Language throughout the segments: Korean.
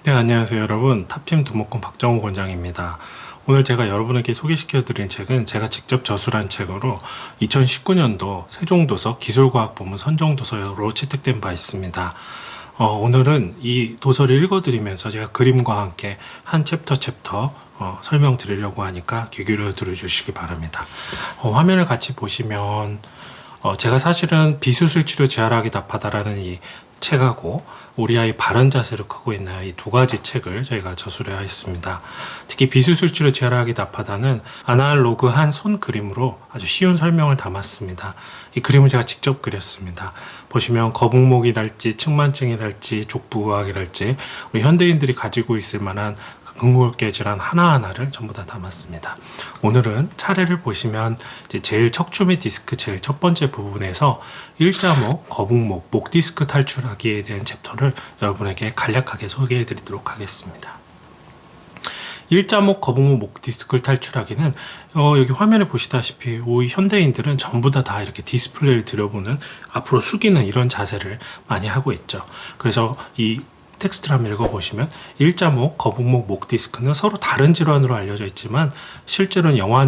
네, 안녕하세요 여러분. 탑팀 두목권 박정우 권장입니다. 오늘 제가 여러분에게 소개시켜드린 책은 제가 직접 저술한 책으로 2019년도 세종도서 기술과학부문 선정도서로 채택된 바 있습니다. 오늘은 이 도서를 읽어드리면서 제가 그림과 함께 한 챕터 설명드리려고 하니까 귀 기울여 들어주시기 바랍니다. 화면을 같이 보시면 제가 사실은 비수술 치료 재활학이 답하다라는 이 책하고 우리 아이 바른 자세를 크고 있는 이 두 가지 책을 저희가 저술해야 했습니다. 특히 비수술 치료 재활학이 답하다는 아날로그한 손 그림으로 아주 쉬운 설명을 담았습니다. 이 그림을 제가 직접 그렸습니다. 보시면 거북목이랄지 측만증이랄지 족부각이랄지 우리 현대인들이 가지고 있을 만한 근골계 질환 하나하나를 전부 다 담았습니다. 오늘은 차례를 보시면 이제 제일 척추 및 디스크 제일 첫 번째 부분에서 일자목, 거북목, 목 디스크 탈출하기에 대한 챕터를 여러분에게 간략하게 소개해 드리도록 하겠습니다. 일자목, 거북목, 목 디스크를 탈출하기는 여기 화면에 보시다시피 우리 현대인들은 전부 다 이렇게 디스플레이를 들여보는 앞으로 숙이는 이런 자세를 많이 하고 있죠. 그래서 이 텍스트를 한번 읽어보시면 일자목, 거북목, 목 디스크는 서로 다른 질환으로 알려져 있지만 실제로는 영화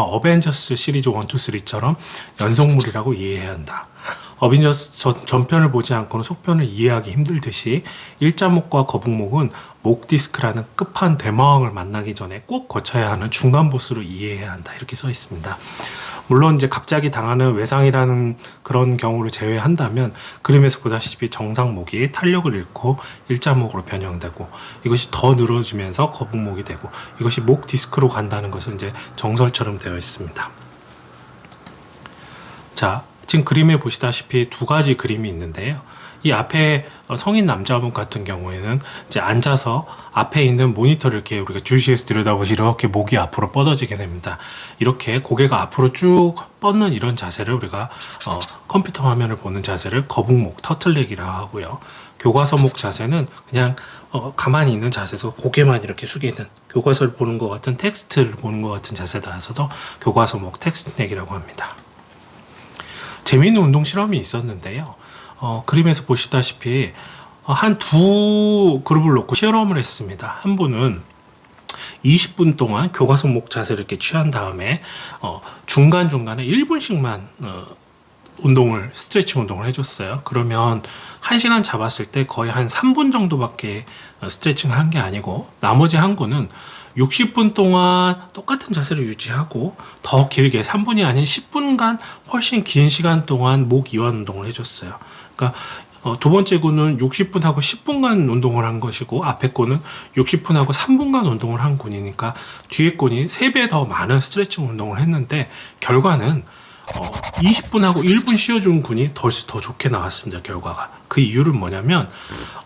어벤져스 시리즈 1, 2, 3처럼 연속물이라고 이해해야 한다. 어벤져스 전편을 보지 않고는 속편을 이해하기 힘들듯이 일자목과 거북목은 목 디스크라는 끝판 대마왕을 만나기 전에 꼭 거쳐야 하는 중간 보스로 이해해야 한다. 이렇게 써 있습니다. 물론 이제 갑자기 당하는 외상이라는 그런 경우를 제외한다면 그림에서 보다시피 정상목이 탄력을 잃고 일자목으로 변형되고 이것이 더 늘어지면서 거북목이 되고 이것이 목 디스크로 간다는 것은 이제 정설처럼 되어 있습니다. 자, 지금 그림에 보시다시피 두 가지 그림이 있는데요. 이 앞에 성인 남자분 같은 경우에는 이제 앉아서 앞에 있는 모니터를 이렇게 우리가 주시해서 들여다보시면 이렇게 목이 앞으로 뻗어지게 됩니다. 이렇게 고개가 앞으로 쭉 뻗는 이런 자세를 우리가 컴퓨터 화면을 보는 자세를 거북목, 터틀넥이라고 하고요. 교과서목 자세는 그냥 가만히 있는 자세에서 고개만 이렇게 숙이는 교과서를 보는 것 같은 텍스트를 보는 것 같은 자세라서도 교과서목, 텍스트넥이라고 합니다. 재미있는 운동 실험이 있었는데요. 그림에서 보시다시피 한 두 그룹을 놓고 실험을 했습니다. 한 분은 20분 동안 교과서목 자세를 이렇게 취한 다음에 중간중간에 1분씩만 스트레칭 운동을 해줬어요. 그러면 1시간 잡았을 때 거의 한 3분 정도밖에 스트레칭을 한 게 아니고 나머지 한 구는 60분 동안 똑같은 자세를 유지하고 더 길게 3분이 아닌 10분간 훨씬 긴 시간 동안 목 이완 운동을 해줬어요. 그러니까 두 번째 군은 60분하고 10분간 운동을 한 것이고 앞에 군은 60분하고 3분간 운동을 한 군이니까 뒤에 군이 3배 더 많은 스트레칭 운동을 했는데 결과는 20분하고 1분 쉬어준 군이 더 좋게 나왔습니다. 결과가. 그 이유는 뭐냐면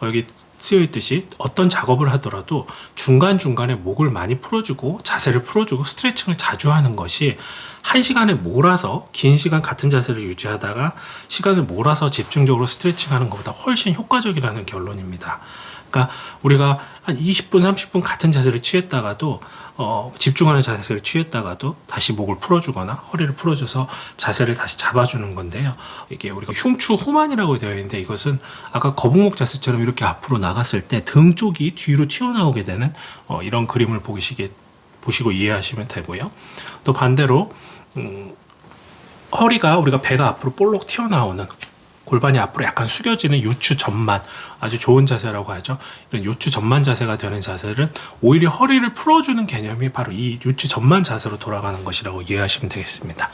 여기 쓰여있듯이 어떤 작업을 하더라도 중간중간에 목을 많이 풀어주고 자세를 풀어주고 스트레칭을 자주 하는 것이 한 시간에 몰아서 긴 시간 같은 자세를 유지하다가 시간을 몰아서 집중적으로 스트레칭하는 것보다 훨씬 효과적이라는 결론입니다. 그러니까 우리가 한 20분, 30분 같은 자세를 취했다가도 집중하는 자세를 취했다가도 다시 목을 풀어주거나 허리를 풀어줘서 자세를 다시 잡아주는 건데요. 이게 우리가 흉추 호만이라고 되어 있는데 이것은 아까 거북목 자세처럼 이렇게 앞으로 나갔을 때 등 쪽이 뒤로 튀어나오게 되는 이런 그림을 보시고 이해하시면 되고요. 또 반대로 허리가 우리가 배가 앞으로 볼록 튀어나오는 골반이 앞으로 약간 숙여지는 요추 전만 아주 좋은 자세라고 하죠. 이런 요추 전만 자세가 되는 자세는 오히려 허리를 풀어주는 개념이 바로 이 요추 전만 자세로 돌아가는 것이라고 이해하시면 되겠습니다.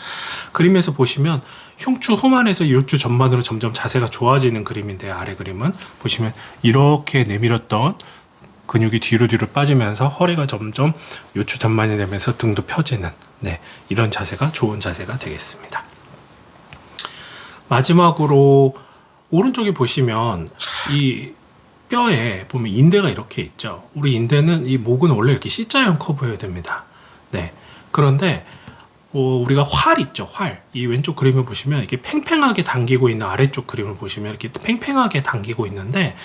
그림에서 보시면 흉추 후만에서 요추 전만으로 점점 자세가 좋아지는 그림인데요. 아래 그림은 보시면 이렇게 내밀었던 근육이 뒤로 빠지면서 허리가 점점 요추 전만이 되면서 등도 펴지는 이런 자세가 좋은 자세가 되겠습니다. 마지막으로 오른쪽에 보시면 이 뼈에 보면 인대가 이렇게 있죠. 우리 인대는 이 목은 원래 이렇게 C자형 커브여야 됩니다. 그런데 우리가 활 있죠. 이 왼쪽 그림을 보시면 이렇게 팽팽하게 당기고 있는 아래쪽 그림을 보시면 이렇게 팽팽하게 당기고 있는데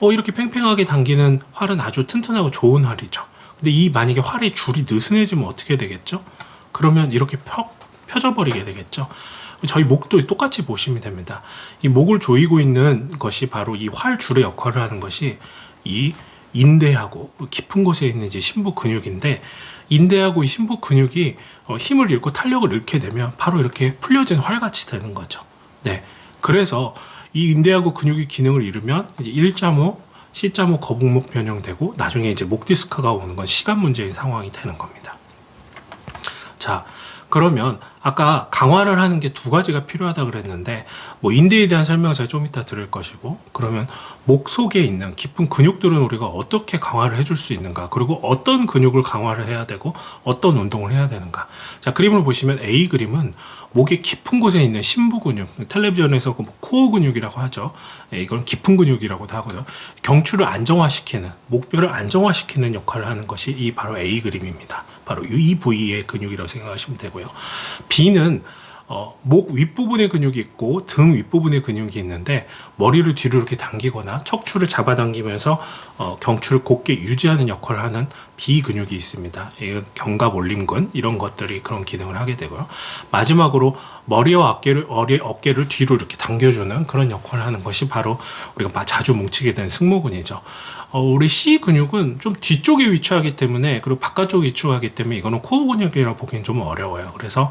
이렇게 팽팽하게 당기는 활은 아주 튼튼하고 좋은 활이죠. 근데 만약에 활의 줄이 느슨해지면 어떻게 되겠죠? 그러면 이렇게 펴져 버리게 되겠죠. 저희 목도 똑같이 보시면 됩니다. 이 목을 조이고 있는 것이 바로 이 활줄의 역할을 하는 것이 이 인대하고 깊은 곳에 있는 이제 심부 근육인데, 인대하고 이 심부 근육이 힘을 잃고 탄력을 잃게 되면 바로 이렇게 풀려진 활같이 되는 거죠. 네. 그래서 이 인대하고 근육이 기능을 잃으면 이제 1.5, C.5 거북목 변형되고 나중에 이제 목 디스크가 오는 건 시간 문제인 상황이 되는 겁니다. 자, 그러면 아까 강화를 하는 게 두 가지가 필요하다 그랬는데, 뭐 인대에 대한 설명을 제가 좀 이따 드릴 것이고, 그러면 목 속에 있는 깊은 근육들은 우리가 어떻게 강화를 해줄 수 있는가, 그리고 어떤 근육을 강화를 해야 되고 어떤 운동을 해야 되는가. 자, 그림을 보시면 A 그림은 목의 깊은 곳에 있는 심부 근육, 텔레비전에서 코어 근육이라고 하죠. 이건 깊은 근육이라고도 하고요. 경추를 안정화시키는, 목뼈를 안정화시키는 역할을 하는 것이 이 바로 A 그림입니다. 바로 이 부위의 근육이라고 생각하시면 되고요. B는 목 윗부분에 근육이 있고 등 윗부분에 근육이 있는데, 머리를 뒤로 이렇게 당기거나 척추를 잡아당기면서 경추를 곧게 유지하는 역할을 하는 B 근육이 있습니다. 이건 견갑올림근, 이런 것들이 그런 기능을 하게 되고요. 마지막으로 머리와 어깨를 뒤로 이렇게 당겨주는 그런 역할을 하는 것이 바로 우리가 자주 뭉치게 되는 승모근이죠. 우리 C 근육은 좀 뒤쪽에 위치하기 때문에, 그리고 바깥쪽에 위치하기 때문에 이거는 코어 근육이라고 보기엔 좀 어려워요. 그래서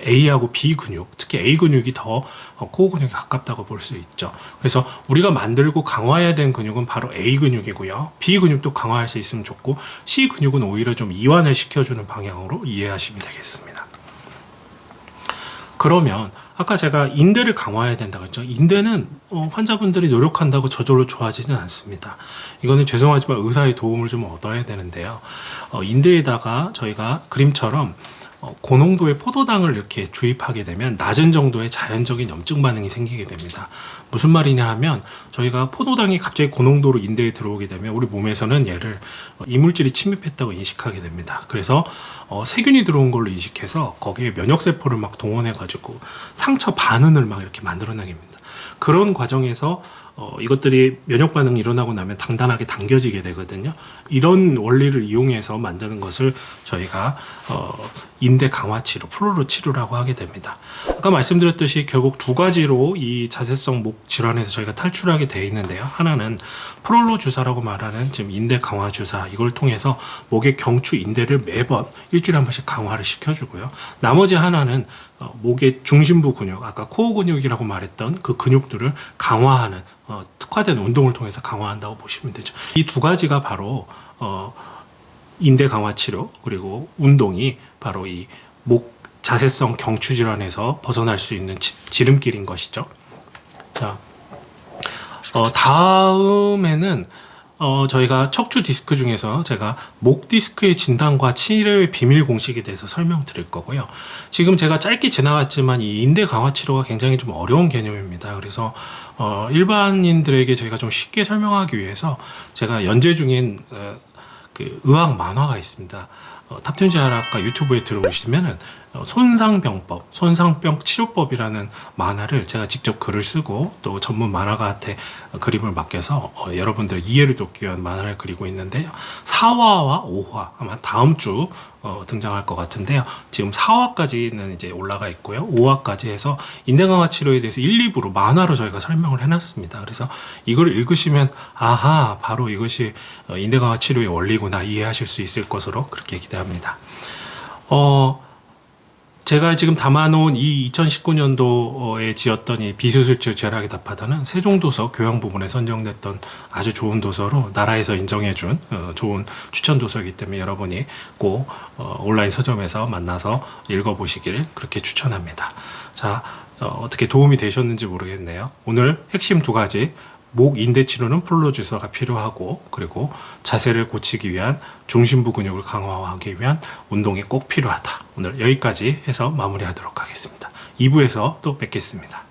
A하고 B 근육, 특히 A 근육이 더 코어 근육에 가깝다고 볼 수 있죠. 그래서 우리가 만들고 강화해야 되는 근육은 바로 A 근육이고요. B 근육도 강화할 수 있으면 좋고, C 근육은 오히려 좀 이완을 시켜주는 방향으로 이해하시면 되겠습니다. 그러면 아까 제가 인대를 강화해야 된다고 했죠. 인대는 환자분들이 노력한다고 저절로 좋아지는 않습니다. 이거는 죄송하지만 의사의 도움을 좀 얻어야 되는데요. 인대에다가 저희가 그림처럼 고농도의 포도당을 이렇게 주입하게 되면 낮은 정도의 자연적인 염증 반응이 생기게 됩니다. 무슨 말이냐 하면, 저희가 포도당이 갑자기 고농도로 인대에 들어오게 되면 우리 몸에서는 얘를 이물질이 침입했다고 인식하게 됩니다. 그래서 세균이 들어온 걸로 인식해서 거기에 면역세포를 막 동원해가지고 상처 반응을 막 이렇게 만들어내게 됩니다. 그런 과정에서 이것들이 면역 반응이 일어나고 나면 단단하게 당겨지게 되거든요. 이런 원리를 이용해서 만드는 것을 저희가 인대 강화 치료, 프로로 치료라고 하게 됩니다. 아까 말씀드렸듯이 결국 두 가지로 이 자세성 목 질환에서 저희가 탈출하게 되어 있는데요. 하나는 프롤로 주사라고 말하는 지금 인대 강화 주사, 이걸 통해서 목의 경추 인대를 매번 일주일에 한 번씩 강화를 시켜주고요. 나머지 하나는 목의 중심부 근육, 아까 코어 근육이라고 말했던 그 근육들을 강화하는 특화된 운동을 통해서 강화한다고 보시면 되죠. 이 두 가지가 바로 인대 강화 치료, 그리고 운동이 바로 이 목 자세성 경추 질환에서 벗어날 수 있는 지름길인 것이죠. 자, 다음에는 저희가 척추 디스크 중에서 제가 목 디스크의 진단과 치료의 비밀 공식에 대해서 설명드릴 거고요. 지금 제가 짧게 지나갔지만 이 인대 강화 치료가 굉장히 좀 어려운 개념입니다. 그래서 일반인들에게 저희가 좀 쉽게 설명하기 위해서 제가 연재 중인 그 의학 만화가 있습니다. 탑텐지아학과 유튜브에 들어오시면은 손상병법, 손상병 치료법이라는 만화를 제가 직접 글을 쓰고 또 전문 만화가한테 그림을 맡겨서 여러분들 이해를 돕기 위한 만화를 그리고 있는데요. 4화와 5화 아마 다음 주 등장할 것 같은데요. 지금 4화까지는 이제 올라가 있고요. 5화까지 해서 인대강화 치료에 대해서 1, 2부로 만화로 저희가 설명을 해놨습니다. 그래서 이걸 읽으시면 아하, 바로 이것이 인대강화 치료의 원리구나 이해하실 수 있을 것으로 그렇게 기대합니다. 제가 지금 담아놓은 이 2019년도에 지었던 이 비수술치료 재활학에 답하다는 세종도서 교양 부분에 선정됐던 아주 좋은 도서로 나라에서 인정해준 좋은 추천 도서이기 때문에 여러분이 꼭 온라인 서점에서 만나서 읽어보시길 그렇게 추천합니다. 자, 어떻게 도움이 되셨는지 모르겠네요. 오늘 핵심 두 가지, 목 인대 치료는 프롤로 주사가 필요하고, 그리고 자세를 고치기 위한 중심부 근육을 강화하기 위한 운동이 꼭 필요하다. 오늘 여기까지 해서 마무리하도록 하겠습니다. 2부에서 또 뵙겠습니다.